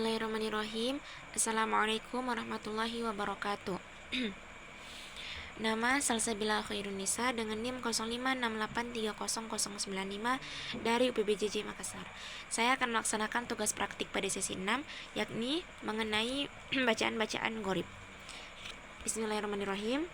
Bismillahirrahmanirrahim. Assalamualaikum warahmatullahi wabarakatuh. Nama Salsabila Khairunisa dengan NIM 0568300095 dari UPBJJ Makassar. Saya akan melaksanakan tugas praktik pada sesi 6, yakni mengenai bacaan-bacaan gharib. Bismillahirrahmanirrahim.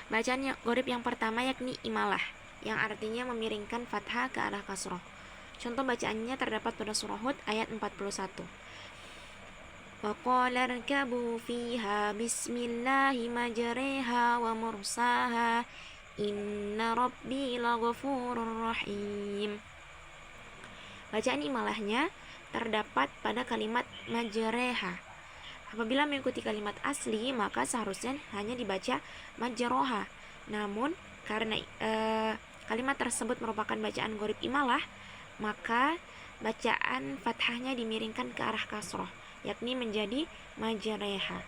Bacaan gharib yang pertama yakni imalah, yang artinya memiringkan fathah ke arah kasroh. Contoh bacaannya terdapat pada surah Hud ayat 41. Wa qala irkabu fiha bismillahi majriha wa mursaha inna rabbi laghafurur rahim. Bacaan imalahnya terdapat pada kalimat majreha. Apabila mengikuti kalimat asli, maka seharusnya hanya dibaca majroha. Namun karena kalimat tersebut merupakan bacaan gharib imalah, maka bacaan fathahnya dimiringkan ke arah kasroh, yakni menjadi majreha.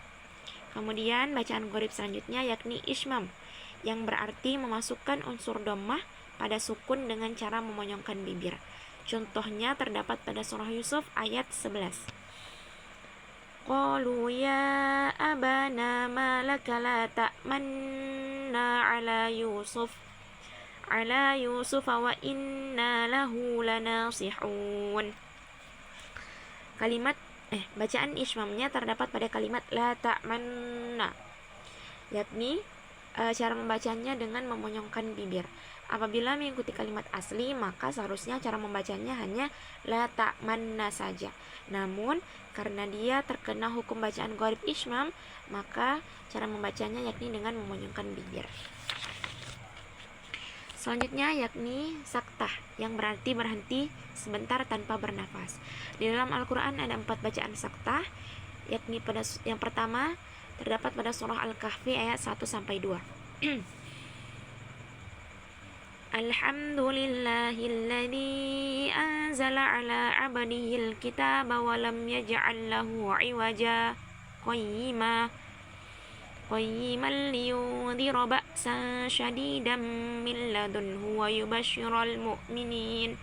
Kemudian bacaan gharib selanjutnya yakni ismam, yang berarti memasukkan unsur dhammah pada sukun dengan cara memonyongkan bibir. Contohnya terdapat pada surah Yusuf ayat 11. Qalu ya abana ma laka la ta'manna ala Yusuf wa inna lahu lanasihun. Bacaan ismamnya terdapat pada kalimat la ta'manna, yakni cara membacanya dengan memonyongkan bibir. Apabila mengikuti kalimat asli, maka seharusnya cara membacanya hanya la ta'manna saja. Namun karena dia terkena hukum bacaan gharib ismam, maka cara membacanya yakni dengan memonyongkan bibir. Selanjutnya yakni saktah, yang berarti berhenti sebentar tanpa bernafas. Di dalam Al-Quran ada 4 bacaan saktah, yakni pada yang pertama terdapat pada surah Al-Kahfi ayat 1-2. Alhamdulillahilladzi anzala ala abdihil kitaba wa lam yaj'al lahu 'iwaja qayyiman liyundhira ba'san shadidan min ladunhu wa yubashshiral mu'minina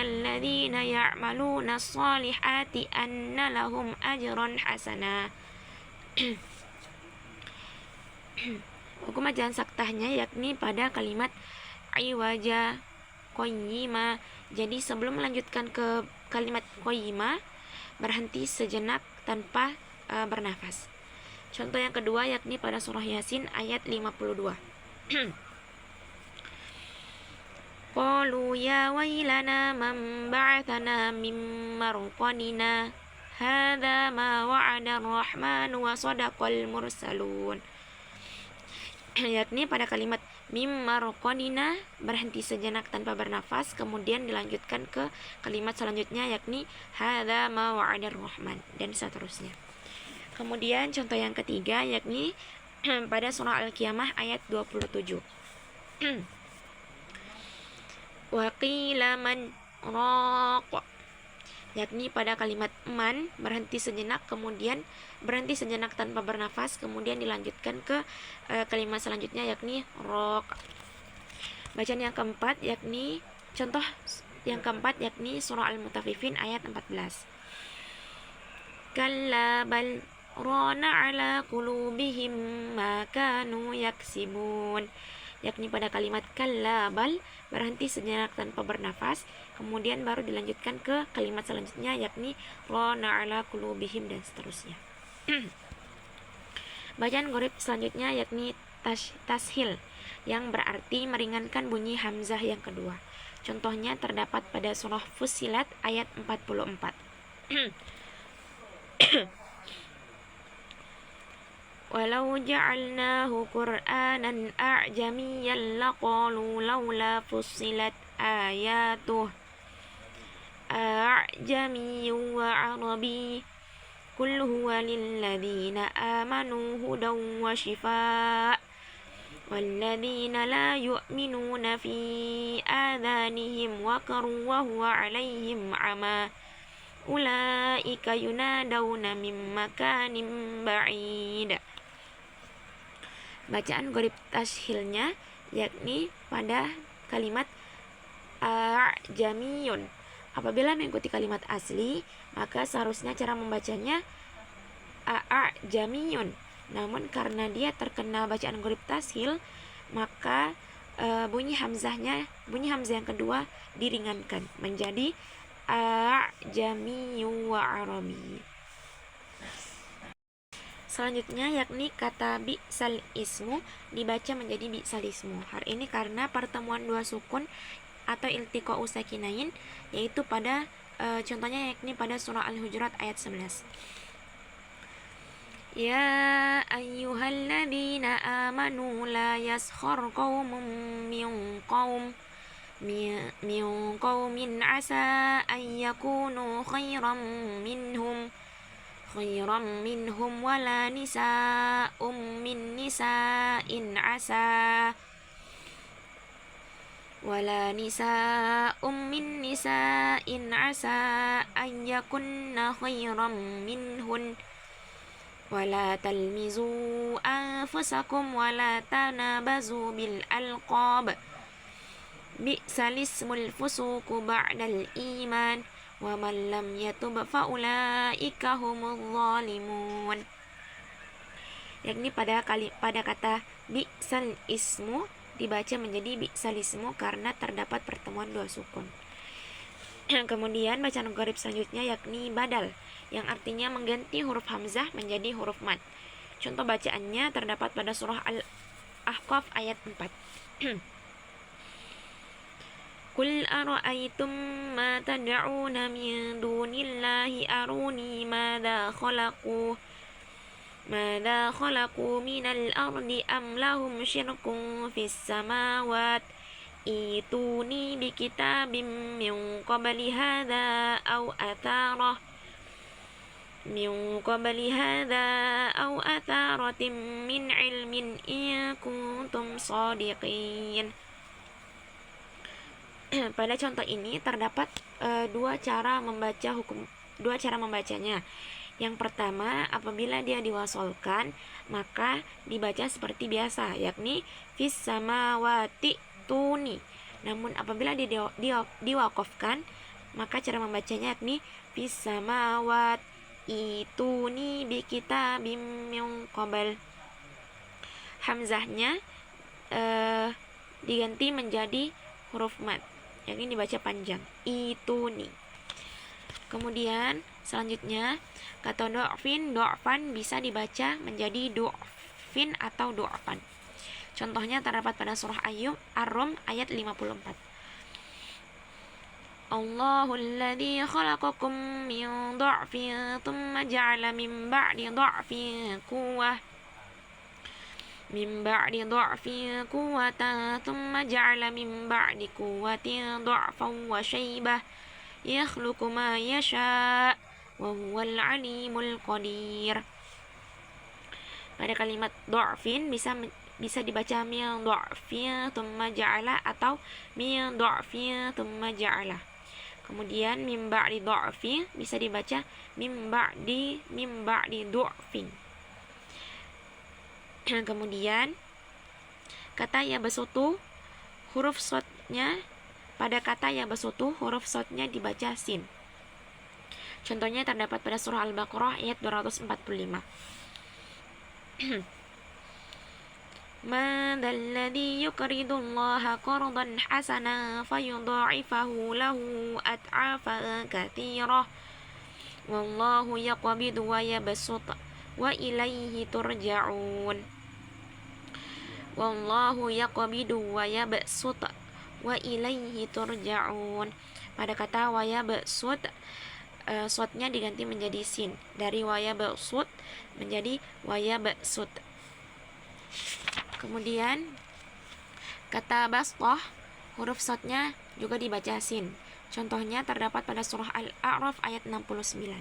alladhina ya'maluna as-salihati anna lahum ajran hasana. Hukum bacaan saktahnya yakni pada kalimat iwaja qayyima. Jadi sebelum melanjutkan ke kalimat qayyima, berhenti sejenak tanpa bernafas. Contoh yang kedua yakni pada surah Yasin ayat 52. Qalu ya wailana man ba'athana min marqadina hadza ma wa'ada ar-rahman wa sadaqal mursalun. Yakni pada kalimat mim marqadina berhenti sejenak tanpa bernafas, kemudian dilanjutkan ke kalimat selanjutnya yakni hadza ma wa'ada ar-rahman, dan seterusnya. Kemudian contoh yang ketiga yakni pada surah Al-Qiyamah ayat 27. Wa qila man raq, yakni pada kalimat man berhenti sejenak, kemudian berhenti sejenak tanpa bernafas, kemudian dilanjutkan ke kalimat selanjutnya yakni raq. Bacaan yang keempat yakni surah Al-Mutaffifin ayat 14. Kalla bal rana ala qulubihim ma kanu yaksibun, yakni pada kalimat kalla bal berhenti sejenak tanpa bernafas, kemudian baru dilanjutkan ke kalimat selanjutnya yakni rana ala qulubihim, dan seterusnya. Bacaan gharib selanjutnya yakni tashil, yang berarti meringankan bunyi hamzah yang kedua. Contohnya terdapat pada surah Fussilat ayat 44. Walau ja'alnahu Qur'anan a'jamiyyan laqalu laula fussilat ayatuh a'jamiyyun wa 'arabi qul huwa lilladzina amanu hudan wa shifaa walladzina la yu'minuna fi adhanihim waqrun wa huwa 'alaihim 'ama ulaika yunadawna min makanin ba'id. Bacaan gharib tashilnya yakni pada kalimat a'jamiyun Apabila mengikuti kalimat asli, maka seharusnya cara membacanya a'jamiyun. Namun karena dia terkena bacaan gharib tashil, maka bunyi hamzah yang kedua diringankan menjadi a'jamiyyu wa arabi. Selanjutnya yakni kata bi'sal ismu dibaca menjadi bi'sal ismu. Hal ini karena pertemuan dua sukun atau iltiqa'u sakinain, yaitu pada contohnya yakni pada surah Al-Hujurat ayat 11. Ya ayyuhalladzina amanu la yaskhar qaumun min qaumin asa an yakunu khairan minhum wala nisa'um min nisa'in asa an yakunna khairan minhun wala talmizu anfusakum wala tanabazu bil alqab bi'sal ismul fusuqu ba'dal iman wa man lam yatub fa ulaika humudz zalimun. Yakni pada kata bi'sal ismu dibaca menjadi bi'sal ismu karena terdapat pertemuan dua sukun. Kemudian bacaan gharib selanjutnya yakni badal, yang artinya mengganti huruf hamzah menjadi huruf mad. Contoh bacaannya terdapat pada surah Al-Ahqaf ayat 4. Qul ara'aytum ma tad'una min dunillahi aruni madza khalaqu minal ardi am lahum syirkun fis samawat ituni bikitabim min qabli hadza aw atharatin min ilmin in kuntum shadiqin. Pada contoh ini terdapat dua cara membacanya. Yang pertama, apabila dia diwasolkan, maka dibaca seperti biasa, yakni fis samawati tuni. Namun apabila diwakofkan, maka cara membacanya yakni fis samawat ituni bi kitabim min qabl. Hamzahnya diganti menjadi huruf mad, yakni dibaca panjang, ituni. Kemudian selanjutnya kata do'fan bisa dibaca menjadi do'fin atau do'fan. Contohnya terdapat pada surah Ar-Rum ayat 54. Allahul ladzi khalaqakum min dha'fin thumma ja'ala min ba'di dha'fin quwwatan thumma ja'ala min ba'di quwwatin dha'fan wa shaybah yakhluqu ma yasha' wa huwal alimul qadir. Pada kalimat dha'fin bisa dibaca min dha'fin thumma ja'ala atau min dha'fin thumma ja'ala. Kemudian min ba'di dha'fin bisa dibaca min ba'di dha'fin. Kemudian kata yabsutu, huruf shadnya pada kata yabsutu huruf shadnya dibaca sin. Contohnya terdapat pada surah Al-Baqarah ayat 245. Man dzalladzi yuqridullaha qardan hasanan fayudha'ifahu lahu ad'afan katsirah wallahu yaqbidu wa yabsutu wa ilaihi turja'un. Wallahu yaqbidu wa yabsutu wa ilaihi turja'un. Pada kata wa yabsut, shadnya diganti menjadi sin, dari wa yabsut menjadi wa yabsut. Kemudian kata bastah, huruf shadnya juga dibaca sin. Contohnya terdapat pada surah Al-A'raf ayat 69.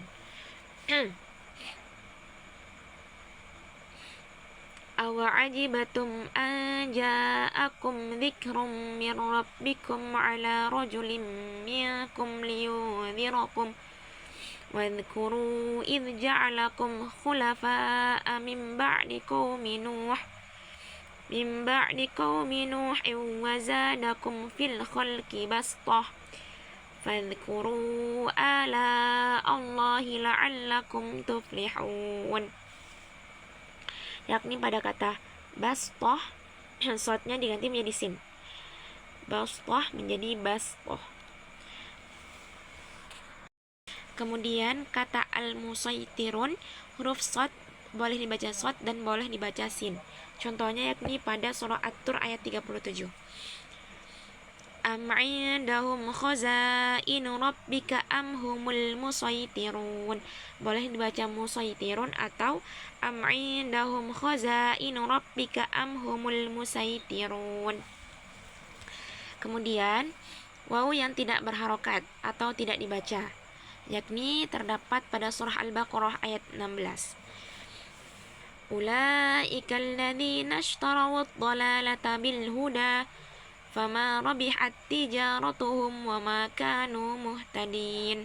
Awa'ajibatum an ja'akum dzikrum min rabbikum ala rajulin minkum liyunzirakum wadhkuru idh ja'alakum khulafa'a min ba'di qaumi Nuh wa zadakum fil khalqi bastah fadhkuru ala Allahi la'allakum tuflihun. Yakni pada kata bastoh, shotnya diganti menjadi sin. Bastoh menjadi bastoh. Kemudian kata al-musaytirun, huruf shot boleh dibaca shot dan boleh dibaca sin. Contohnya yakni pada surah At-Tur ayat 37. Am 'indahum khazainu rabbika am humul musaytirun. Boleh dibaca musaytirun atau am 'indahum khazainu rabbika am humul musaytirun. Kemudian waw yang tidak berharokat atau tidak dibaca, yakni terdapat pada surah Al-Baqarah ayat 16. Ulaika alladzina ishtaraw ad-dhalalata bil huda fama rabihat tijaratuhum wama kanu muhtadin.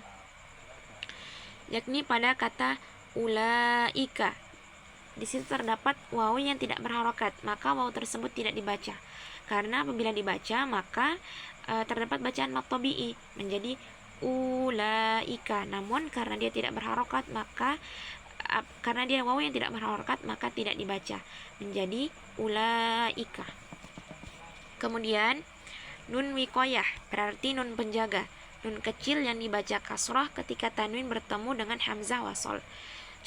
Yakni pada kata ulaika, di situ terdapat waw yang tidak berharokat, maka waw tersebut tidak dibaca. Karena apabila dibaca maka terdapat bacaan mad tabi'i menjadi ulaika. Namun karena dia tidak berharokat maka karena dia waw yang tidak berharokat maka tidak dibaca menjadi ulaika. Kemudian nun wiqayah berarti nun penjaga, nun kecil yang dibaca kasrah ketika tanwin bertemu dengan hamzah wasol.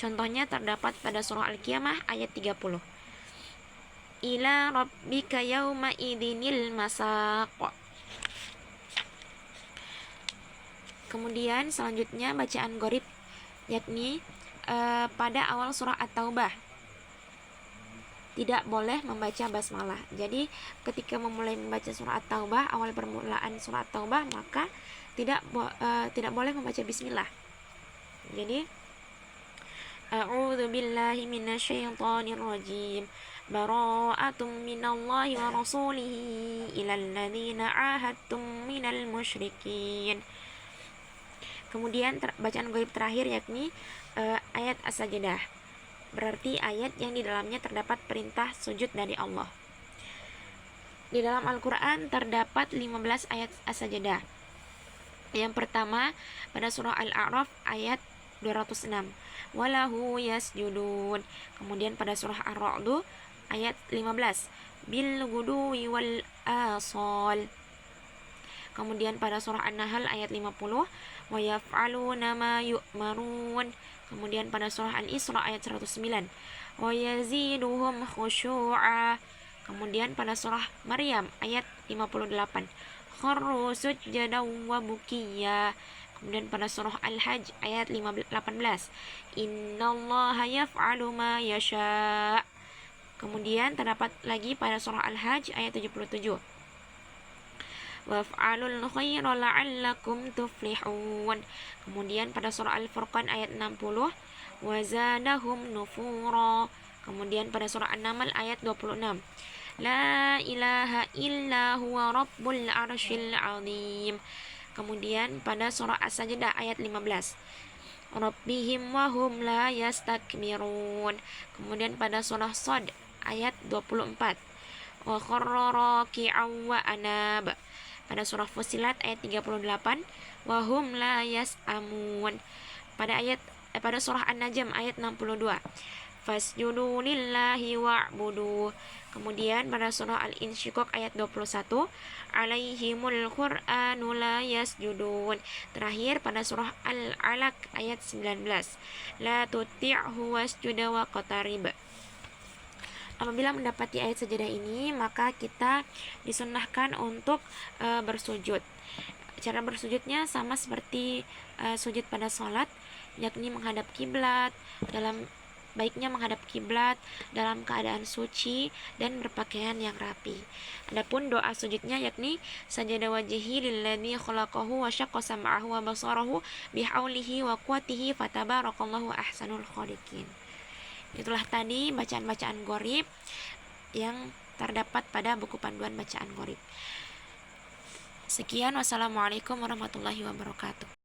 Contohnya terdapat pada surah Al-Qiyamah ayat 30. Ila rabbika yauma idinil masaq. Kemudian selanjutnya bacaan gharib, yakni pada awal surah At-Taubah tidak boleh membaca basmalah. Jadi ketika memulai membaca surah At-Taubah, awal permulaan surah At-Taubah, maka tidak boleh membaca bismillah. Jadi a'udzu billahi minasyaitonir rajim. Bara'atum minallahi wa rasulihi ilal ladzina 'ahadtum minal musyrikin. Kemudian bacaan ghaib terakhir yakni ayat As-Sajdah, berarti ayat yang di dalamnya terdapat perintah sujud dari Allah. Di dalam Al-Quran terdapat 15 ayat As-Sajdah. Yang pertama pada surah Al-A'raf ayat 206, walahu yasjudun. Kemudian pada surah Ar-Ra'd ayat 15, bil guduwi wal asal. Kemudian pada surah An-Nahl ayat 50, wa yaf'aluna ma yu'marun. Kemudian pada surah Al-Isra ayat 109, wa yaziduhum khusyu'a. Kemudian pada surah Maryam ayat 58, kharru sujjadan wa bukiya. Kemudian pada surah Al-Hajj ayat 18, innallaha yaf'alu ma yasha'. Kemudian terdapat lagi pada surah Al-Hajj ayat 77, waf'alul khaira la'allakum tuflihun. Kemudian pada surah Al-Furqan ayat 60, wazadahum nufura. Kemudian pada surah An-Naml ayat 26, la ilaha illa huwa rabbul arsyil azim. Kemudian pada surah As-Sajdah ayat 15, rabbihim wahum la yastakbirun. Kemudian pada surah Shad ayat 24, wa kharra raki'an wa anab. Pada surah Fussilat ayat 38, wahum la yas'amun. Pada surah An-Najm ayat 62, fasjudu lillahi wa'budu. Kemudian pada surah Al-Insyiqaq ayat 21, alaihimul qur'anu la yasjudun. Terakhir pada surah Al-Alaq ayat 19, la tuti'hu wasjud wa qatarib. Apabila mendapati ayat sajadah ini, maka kita disunnahkan untuk bersujud. Cara bersujudnya sama seperti sujud pada sholat, yakni menghadap kiblat, baiknya menghadap kiblat dalam keadaan suci dan berpakaian yang rapi. Adapun doa sujudnya yakni sajada wajhi lilladzi khalaqahu wa syaqqa sam'ahu wa basarahu bihaulihi wa quwwatihi fatabarakallahu ahsanul khaliqin. Itulah tadi bacaan-bacaan gharib yang terdapat pada buku panduan bacaan gharib. Sekian, wassalamualaikum warahmatullahi wabarakatuh.